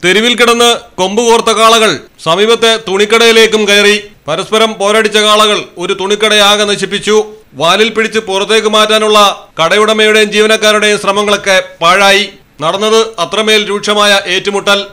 തെരുവിൽ കിടന്ന് കൊമ്പുകോർത്ത കാളകൾ സമീപത്തെ തുണിക്കടയിലേക്കും കയറി. പരസ്പരം പോരടിച്ച കാളകൾ ഒരു തുണിക്കടയാകെ നശിപ്പിച്ചു. വാലിൽ പിടിച്ച് പുറത്തേക്ക് മാറ്റാനുള്ള കടയുടമയുടെയും ജീവനക്കാരുടെയും ശ്രമങ്ങളൊക്കെ പാഴായി. നടന്നത് അത്രമേൽ രൂക്ഷമായ ഏറ്റുമുട്ടൽ.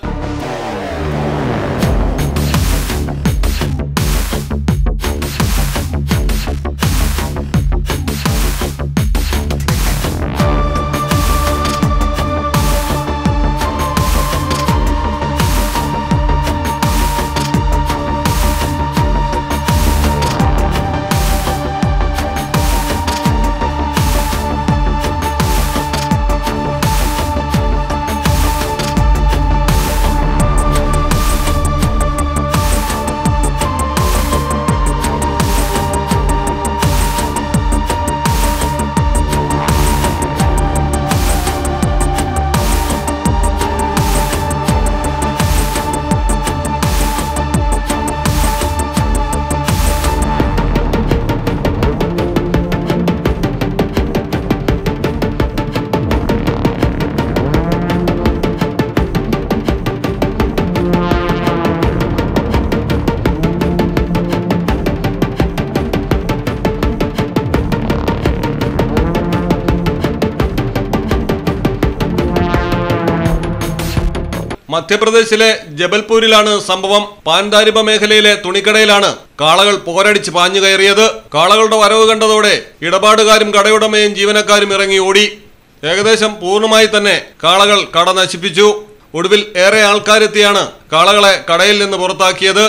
മധ്യപ്രദേശിലെ ജബൽപൂരിലാണ് സംഭവം. പാൻദാരിബ മേഖലയിലെ തുണിക്കടയിലാണ് കാളകൾ പോരടിച്ച് പാഞ്ഞു കയറിയത്. കാളകളുടെ വരവ് കണ്ടതോടെ ഇടപാടുകാരും കടയുടമയും ജീവനക്കാരും ഇറങ്ങി ഓടി. ഏകദേശം പൂർണ്ണമായി തന്നെ കാളകൾ കട നശിപ്പിച്ചു. ഒടുവിൽ ഏറെ ആൾക്കാരെത്തിയാണ് കാളകളെ കടയിൽ നിന്ന് പുറത്താക്കിയത്.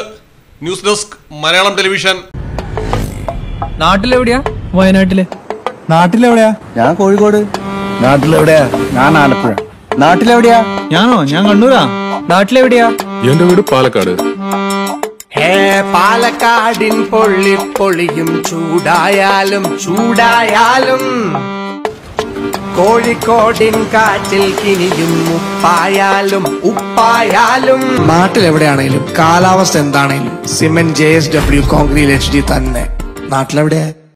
News desk Malayalam television. നാട്ടിലെവിടെയാ? വയനാട്ടില്. നാട്ടിലെവിടെയാ? ഞാൻ കോഴിക്കോട്. നാട്ടിലെവിടെയാ? ഞാൻ ആലപ്പുഴ. നാട്ടിലെവിടെയാ? ഞാനോ? ഞാൻ കണ്ണൂരാ. നാട്ടിലെവിടെയാ? എന്റെ വീട് പാലക്കാട്. പാലക്കാടിൻ പൊള്ളിപ്പൊളിയും ചൂടായാലും ചൂടായാലും കോഴിക്കോടിൻ കാറ്റിൽ കിനിയും ഉപ്പായാലും ഉപ്പായാലും നാട്ടിലെവിടെയാണെങ്കിലും കാലാവസ്ഥ എന്താണെങ്കിലും സിമെന്റ് JSW കോൺക്രീറ്റ് HD തന്നെ. നാട്ടിലെവിടെയാ?